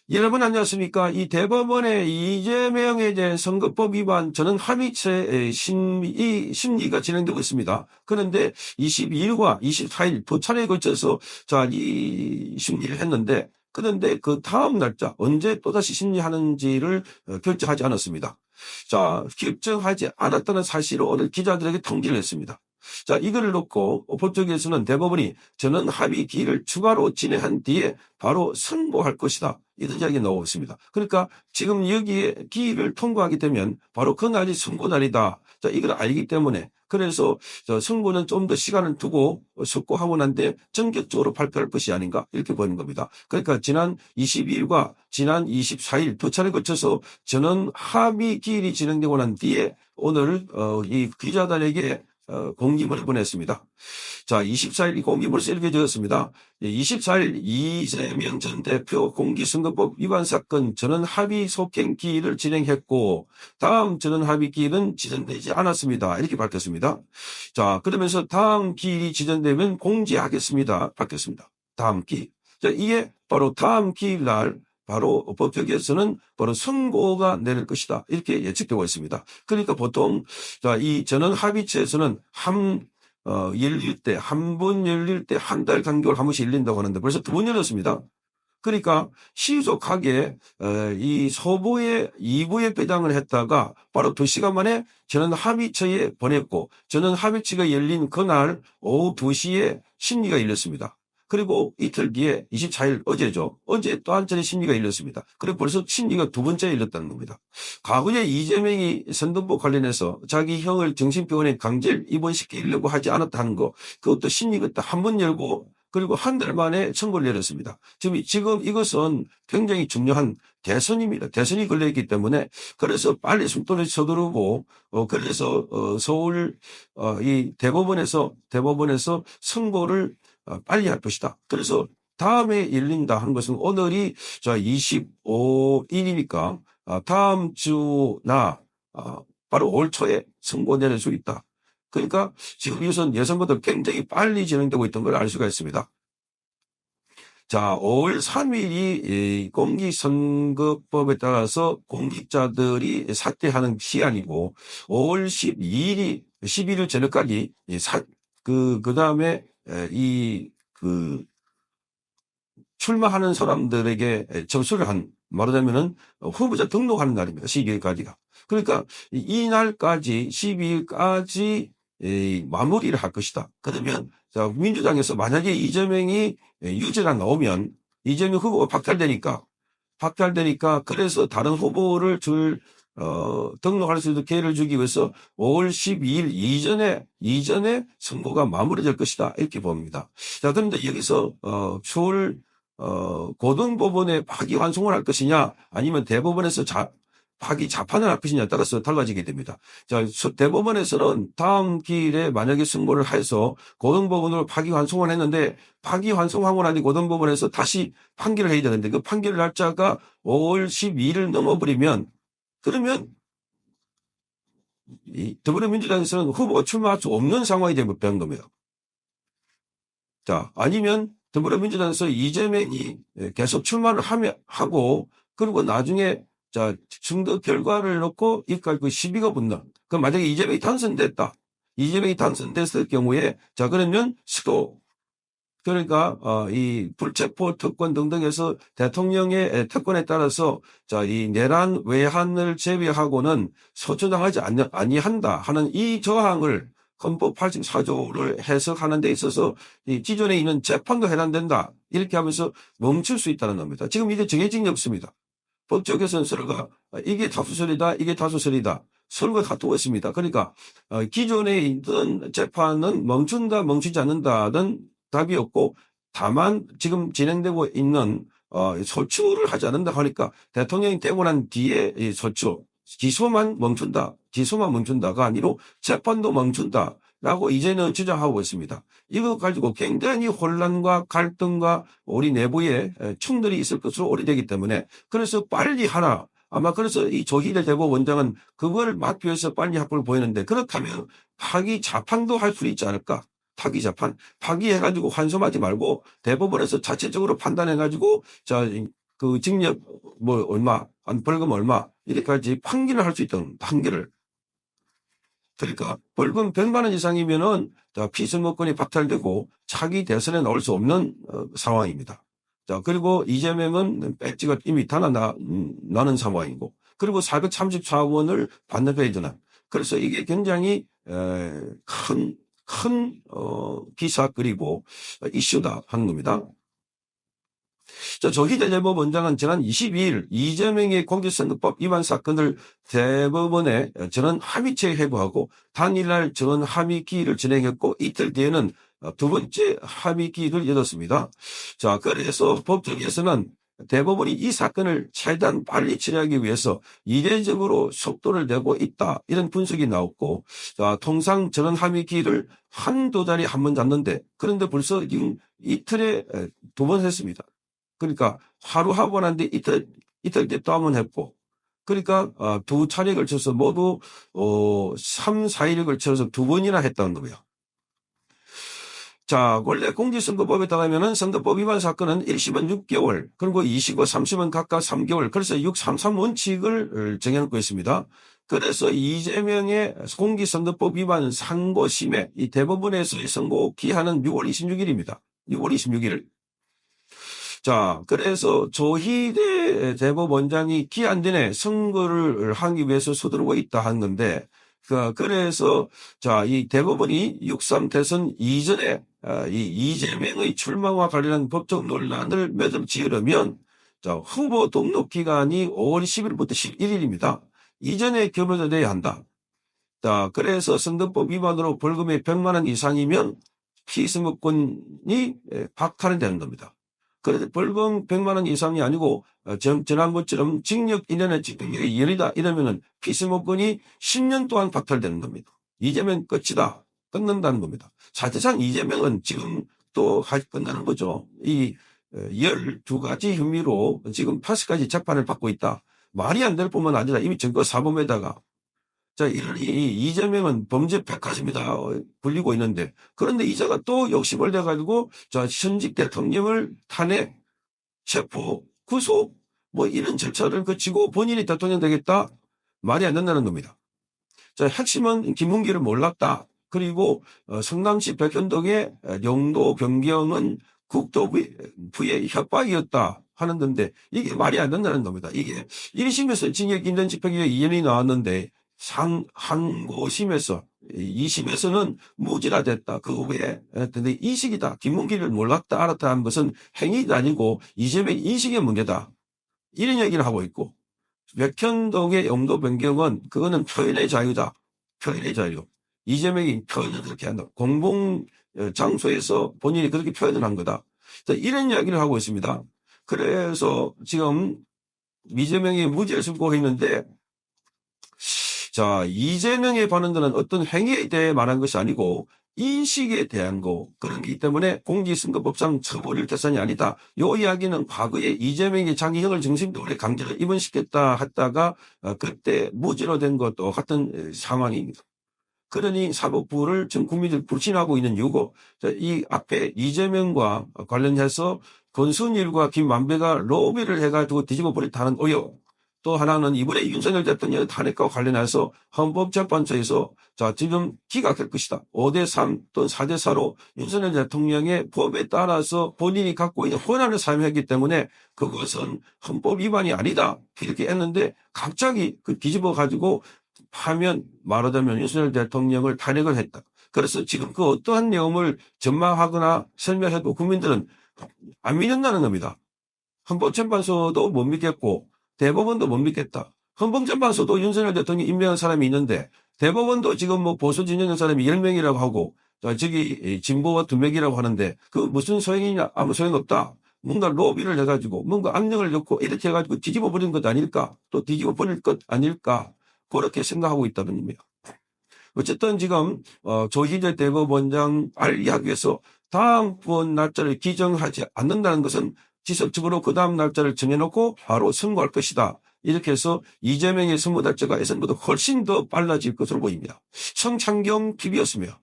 여러분 안녕하십니까? 이 대법원의 이재명에 대한 선거법 위반 저는 합의체 심리가 진행되고 있습니다. 그런데 22일과 24일 두 차례에 걸쳐서 이 심리를 했는데 그런데 그 다음 날짜 언제 또다시 심리하는지를 결정하지 않았습니다. 결정하지 않았다는 사실을 오늘 기자들에게 통지를 했습니다. 이거를 놓고 법조계에서는 대법원이 전원 합의 기일을 추가로 진행한 뒤에 바로 선고할 것이다. 이런 이야기가 나오고 있습니다. 그러니까 지금 여기에 기일을 통과하게 되면 바로 그날이 선고날이다. 이걸 알기 때문에 그래서 선고는 좀 더 시간을 두고 선고하고 난 뒤에 전격적으로 발표할 것이 아닌가 이렇게 보는 겁니다. 그러니까 지난 22일과 지난 24일 두 차례 거쳐서 전원 합의 기일이 진행되고 난 뒤에 오늘 이 기자단에게 공기문을 보냈습니다. 24일 공기문에서 이렇게 적었습니다. 24일 이재명 전 대표 공직선거법 위반 사건 전원 합의 속행 기일을 진행했고 다음 전원 합의 기일은 지정되지 않았습니다. 이렇게 밝혔습니다. 그러면서 다음 기일이 지정되면 공지하겠습니다. 밝혔습니다. 다음 기일. 이게 바로 다음 기일 날 바로 법조계에서는 바로 선고가 내릴 것이다. 이렇게 예측되고 있습니다. 그러니까 보통 이 전원 합의체에서는 열릴 때, 한 번 열릴 때 한 달 간격으로 한 번씩 열린다고 하는데 벌써 두 번 열렸습니다. 그러니까 시속하게 이 소부에 2부에 배당을 했다가 바로 2시간 만에 전원 합의체에 보냈고 전원 합의체가 열린 그날 오후 2시에 심리가 열렸습니다. 그리고 이틀 뒤에 24일 어제죠. 어제 또 한 차례 심리가 열렸습니다. 그리고 벌써 심리가 두 번째 열렸다는 겁니다. 과거에 이재명이 선동법 관련해서 자기 형을 정신병원에 강제 입원시키려고 하지 않았다는 거 그것도 심리가 한 번 열고 그리고 한 달 만에 선고를 내렸습니다. 지금 이것은 굉장히 중요한 대선입니다. 대선이 걸려있기 때문에 그래서 빨리 숨통을 서두르고 그래서 서울 이 대법원에서 선고를 빨리 할 것이다. 그래서 다음에 열린다 하는 것은 오늘이 25일이니까 다음 주나 바로 올 초에 선고 내릴 수 있다. 그러니까 지금 이것은 예선보다 굉장히 빨리 진행되고 있던 걸 알 수가 있습니다. 5월 3일이 공직선거법에 따라서 공직자들이 사퇴하는 시한이고 5월 11일 저녁까지 그 다음에 출마하는 사람들에게 접수를 말하자면은 후보자 등록하는 날입니다. 12일까지가. 그러니까 이 날까지 12일까지 마무리를 할 것이다. 그러면 민주당에서 만약에 이재명이 유죄가 나오면 이재명 후보가 박탈되니까 그래서 다른 후보를 등록할 수 있는 기회를 주기 위해서 5월 12일 이전에 선고가 마무리될 것이다. 이렇게 봅니다. 그런데 여기서 서울 고등법원에 파기환송을 할 것이냐 아니면 대법원에서 파기 자판을 할 것이냐에 따라서 달라지게 됩니다. 대법원에서는 다음 기일에 만약에 선고를 해서 고등법원으로 파기환송을 했는데 파기환송하고 나니 고등법원에서 다시 판결을 해야 되는데 그 판결 날짜가 5월 12일을 넘어버리면 그러면 이 더불어민주당에서는 후보가 출마할 수 없는 상황이 되는 겁니다. 아니면 더불어민주당에서 이재명이 계속 출마를 하고 그리고 나중에 선거 결과를 놓고 이까지 그 시비가 붙는. 그럼 만약에 이재명이 당선됐을 경우에 그러면 그러니까 이 불체포 특권 등등에서 대통령의 특권에 따라서 이 내란 외환을 제외하고는 소추장하지 아니한다 하는 이 저항을 헌법 84조를 해석하는 데 있어서 이 기존에 있는 재판도 해당된다 이렇게 하면서 멈출 수 있다는 겁니다. 지금 이게 정해진 게 없습니다. 법조계에서는 서로가 이게 다수설이다 이게 다수설이다 서로가 다투고 있습니다. 그러니까 기존에 있던 재판은 멈추지 않는다는 답이 없고 다만 지금 진행되고 있는 소추를 하지 않는다 하니까 대통령이 되고 난 뒤에 이 소추 기소만 멈춘다가 아니고 재판도 멈춘다라고 이제는 주장하고 있습니다. 이거 가지고 굉장히 혼란과 갈등과 우리 내부에 충돌이 있을 것으로 오래되기 때문에 그래서 빨리 하라. 아마 그래서 이 조희대 대법원장은 그걸 막기 위해서 빨리 합법을 보이는데 그렇다면 파기 자판도 할 수 있지 않을까? 파기 자판. 파기해가지고 환송하지 말고 대법원에서 자체적으로 판단해가지고 그 징역 뭐 얼마, 벌금 얼마, 이렇게까지 판결을 할 수 있던 판결을. 그러니까 벌금 100만 원 이상이면은 피선거권이 박탈되고 차기 대선에 나올 수 없는 상황입니다. 자, 그리고 이재명은 배지가 이미 나는 상황이고, 그리고 434원을 반납해야 되는. 그래서 이게 굉장히 큰 기사 그리고 이슈다 하는 겁니다. 조희대 대법원장은 지난 22일 이재명의 공직선거법 위반 사건을 대법원에 전원 합의체 회부하고 당일날 전원 합의 기일을 진행했고 이틀 뒤에는 두 번째 합의 기일을 열었습니다. 자, 그래서 법정에서는 대법원이 이 사건을 최대한 빨리 처리하기 위해서 이례적으로 속도를 내고 있다, 이런 분석이 나왔고, 자, 통상 전원 합의 기일을 한두 달에 한 번 잡는데, 그런데 벌써 지금 이틀에 두 번 했습니다. 그러니까 하루 하고 난데 이틀 때 또 한 번 했고, 그러니까 두 차례에 걸쳐서 모두 3, 4일에 걸쳐서 두 번이나 했다는 거예요. 자, 원래 공직선거법에 따르면은 선거법 위반 사건은 1심은 6개월, 그리고 2심과 3심은 각각 3개월, 그래서 633 원칙을 정해놓고 있습니다. 그래서 이재명의 공직선거법 위반 상고심에 이 대법원에서의 선고 기한은 6월 26일입니다. 6월 26일. 자, 그래서 조희대 대법원장이 기한 전에 선거를 하기 위해서 서두르고 있다 한 건데, 그래서 자, 이 대법원이 6.3 대선 이전에 이 이재명의 출마와 관련한 법적 논란을 몇 점 지으려면, 자, 후보 등록 기간이 5월 10일부터 11일입니다. 이전에 결정돼야 한다. 자, 그래서 선거법 위반으로 벌금이 100만 원 이상이면 피선거권이 박탈이 되는 겁니다. 그래서 벌금 100만 원 이상이 아니고 지난번처럼 징역 1년에 징역이 2년이다 이러면은 피선거권이 10년 동안 박탈되는 겁니다. 이재명 끝이다. 끝난다는 겁니다. 사실상 이재명은 지금 또 끝나는 거죠. 이 12가지 혐의로 지금 8가지 재판을 받고 있다. 말이 안 될 뿐만 아니라 이미 증거 사범에다가, 자, 이재명은 범죄 백화점이다 불리고 있는데, 그런데 이자가 또 욕심을 내가지고, 자, 현직 대통령을 탄핵, 체포, 구속, 뭐 이런 절차를 거치고 본인이 대통령 되겠다? 말이 안 된다는 겁니다. 자, 핵심은 김문기를 몰랐다. 그리고 성남시 백현동의 용도 변경은 국토부의 협박이었다 하는 건데, 이게 말이 안 된다는 겁니다. 이게 1심에서 징역 1년 집행유예 2년이 나왔는데, 항고심에서 2심에서는 무죄가 그 후에 근데 이식이다. 김문기를 몰랐다 알았다 한 것은 행위가 아니고 이재명의 인식의 문제다. 이런 얘기를 하고 있고, 백현동의 용도 변경은 그거는 표현의 자유다. 표현의 자유. 이재명이 표현을 그렇게 한다. 공공 장소에서 본인이 그렇게 표현을 한 거다. 이런 이야기를 하고 있습니다. 그래서 지금 이재명이 무죄를 선고하고 있는데, 자, 이재명의 반응들은 어떤 행위에 대해 말한 것이 아니고 인식에 대한 거, 그런 게 때문에 공직선거법상 처벌일 대상이 아니다. 요 이야기는 과거에 이재명이 장기형을 정신적으로 강제로 입원시켰다 했다가 그때 무죄로 된 것도 같은 상황입니다. 그러니 사법부를 전 국민들 불신하고 있는 이유고, 이 앞에 이재명과 관련해서 권순일과 김만배가 로비를 해가지고 뒤집어 버렸다는 의혹, 또 하나는 이번에 윤석열 대통령 탄핵과 관련해서 헌법재판소에서 자, 지금 기각될 것이다. 5대3 또는 4대4로 윤석열 대통령의 법에 따라서 본인이 갖고 있는 권한을 사용했기 때문에 그것은 헌법 위반이 아니다. 이렇게 했는데 갑자기 그 뒤집어 가지고 하면 말하자면 윤석열 대통령을 탄핵을 했다. 그래서 지금 그 어떠한 내용을 전망하거나 설명해도 국민들은 안 믿는다는 겁니다. 헌법재판소도 못 믿겠고 대법원도 못 믿겠다. 헌법재판소도 윤석열 대통령 임명한 사람이 있는데 대법원도 지금 뭐 보수 진영의 사람이 10명이라고 하고 저기 진보와 2명이라고 하는데 그 무슨 소용이냐? 아무 소용없다. 뭔가 로비를 해가지고 뭔가 압력을 넣고 이렇게 해가지고 뒤집어 버린 것 아닐까? 또 뒤집어 버릴 것 아닐까? 그렇게 생각하고 있다는 겁니다. 어쨌든 지금 조희대 대법원장 이야기 위해서 다음번 날짜를 기정하지 않는다는 것은 지속적으로 그 다음 날짜를 정해놓고 바로 선고할 것이다. 이렇게 해서 이재명의 선거 날짜가 예전보다 훨씬 더 빨라질 것으로 보입니다. 성창경 TV였습니다.